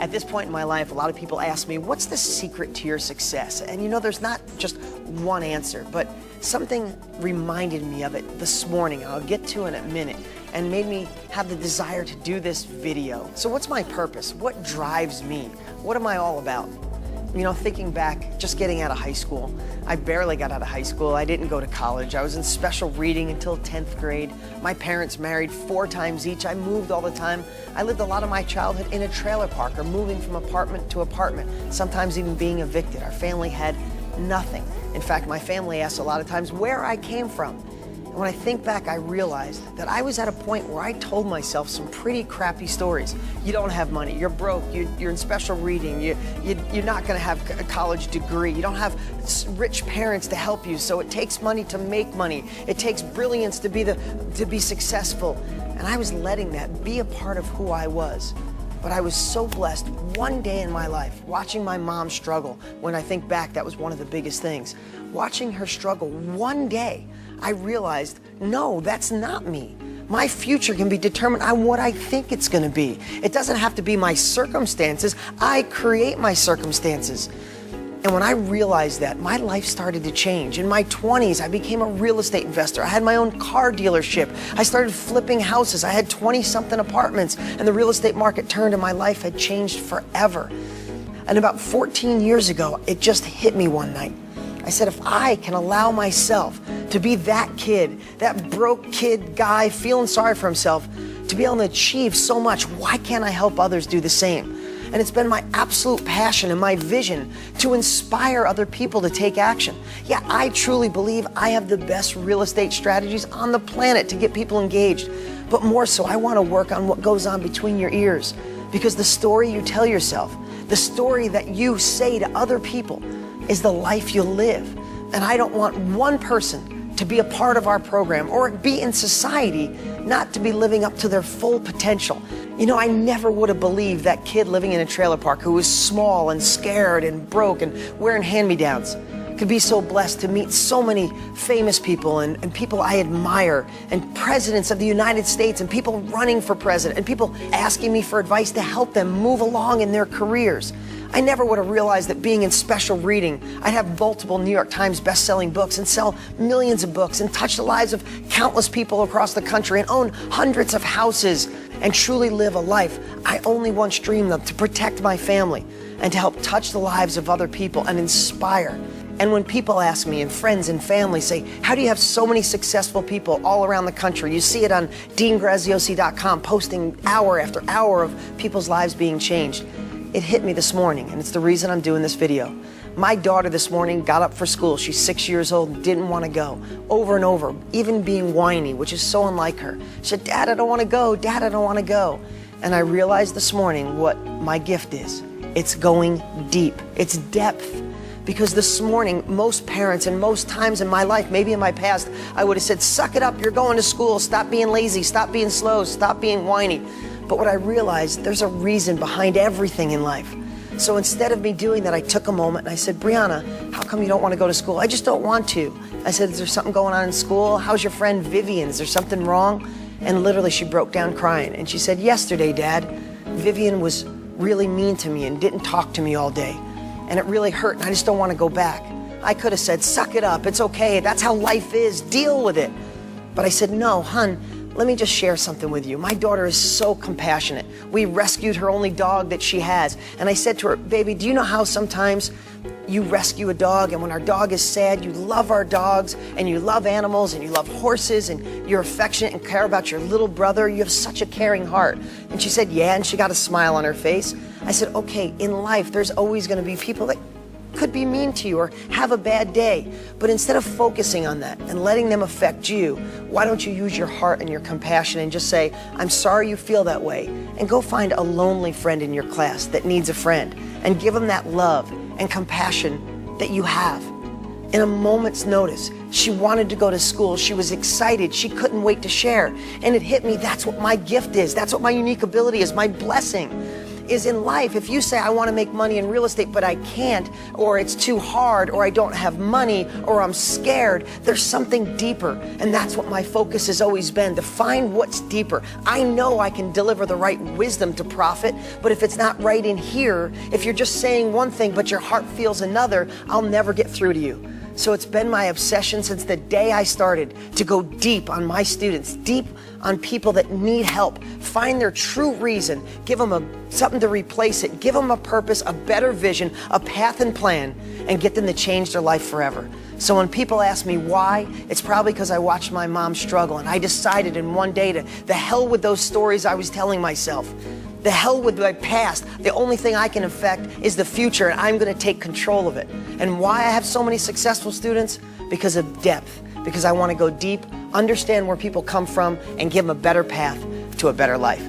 At this point in my life, a lot of people ask me, what's the secret to your success? And you know, there's not just one answer, but something reminded me of it this morning. I'll get to in a minute, and made me have the desire to do this video. So what's my purpose? What drives me? What am I all about? You know, thinking back, just getting out of high school, I barely got out of high school. I didn't go to college. I was in special reading until 10th grade. My parents married 4 times each. I moved all the time. I lived a lot of my childhood in a trailer park or moving from apartment to apartment, sometimes even being evicted. Our family had nothing. In fact, my family asked a lot of times where I came from. And when I think back, I realized that I was at a point where I told myself some pretty crappy stories. You don't have money, you're broke, you're in special reading, you're not gonna have a college degree, you don't have rich parents to help you, so it takes money to make money. It takes brilliance to be successful. And I was letting that be a part of who I was. But I was so blessed one day in my life, watching my mom struggle. When I think back, that was one of the biggest things. Watching her struggle one day, I realized, no, that's not me. My future can be determined on what I think it's gonna be. It doesn't have to be my circumstances. I create my circumstances. And when I realized that, my life started to change. In my 20s, I became a real estate investor. I had my own car dealership. I started flipping houses. I had 20-something apartments, and the real estate market turned and my life had changed forever. And about 14 years ago, it just hit me one night. I said, if I can allow myself to be that kid, that broke kid guy feeling sorry for himself, to be able to achieve so much, why can't I help others do the same? And it's been my absolute passion and my vision to inspire other people to take action. Yeah, I truly believe I have the best real estate strategies on the planet to get people engaged. But more so, I want to work on what goes on between your ears. Because the story you tell yourself, the story that you say to other people, is the life you'll live. And I don't want one person to be a part of our program or be in society not to be living up to their full potential. You know, I never would have believed that kid living in a trailer park who was small and scared and broke and wearing hand-me-downs could be so blessed to meet so many famous people and people I admire, and presidents of the United States, and people running for president, and people asking me for advice to help them move along in their careers. I never would have realized that being in special reading, I'd have multiple New York Times best-selling books and sell millions of books and touch the lives of countless people across the country and own hundreds of houses and truly live a life I only once dreamed of, to protect my family and to help touch the lives of other people and inspire. And when people ask me, and friends and family say, how do you have so many successful people all around the country? You see it on DeanGraziosi.com, posting hour after hour of people's lives being changed. It hit me this morning, and it's the reason I'm doing this video. My daughter this morning got up for school. She's 6 years old and didn't want to go. Over and over, even being whiny, which is so unlike her. She said, Dad, I don't want to go. Dad, I don't want to go. And I realized this morning what my gift is. It's going deep. It's depth. Because this morning, most parents and most times in my life, maybe in my past, I would have said, suck it up, you're going to school. Stop being lazy. Stop being slow. Stop being whiny. But what I realized, there's a reason behind everything in life. So instead of me doing that, I took a moment and I said, Brianna, how come you don't want to go to school? I just don't want to. I said, is there something going on in school? How's your friend Vivian? Is there something wrong? And literally she broke down crying. And she said, yesterday, Dad, Vivian was really mean to me and didn't talk to me all day. And it really hurt, and I just don't want to go back. I could have said, suck it up, it's okay, that's how life is, deal with it. But I said, no, hun, let me just share something with you. My daughter is so compassionate. We rescued her only dog that she has. And I said to her, baby, do you know how sometimes you rescue a dog, and when our dog is sad, you love our dogs, and you love animals, and you love horses, and you're affectionate and care about your little brother. You have such a caring heart. And she said, yeah, and she got a smile on her face. I said, okay, in life, there's always gonna be people that could be mean to you or have a bad day. But instead of focusing on that and letting them affect you, why don't you use your heart and your compassion and just say, I'm sorry you feel that way, and go find a lonely friend in your class that needs a friend and give them that love and compassion that you have. In a moment's notice, she wanted to go to school. She was excited. She couldn't wait to share. And it hit me, that's what my gift is. That's what my unique ability is, my blessing. is in life. If you say, I want to make money in real estate, but I can't, or it's too hard, or I don't have money, or I'm scared, there's something deeper. And that's what my focus has always been, to find what's deeper. I know I can deliver the right wisdom to profit, but if it's not right in here, if you're just saying one thing, but your heart feels another, I'll never get through to you. So it's been my obsession since the day I started to go deep on my students, deep on people that need help, find their true reason, give them something to replace it, give them a purpose, a better vision, a path and plan, and get them to change their life forever. So when people ask me why, it's probably because I watched my mom struggle, and I decided in one day to the hell with those stories I was telling myself. The hell with my past. The only thing I can affect is the future, and I'm going to take control of it. And why I have so many successful students? Because of depth. Because I want to go deep, understand where people come from, and give them a better path to a better life.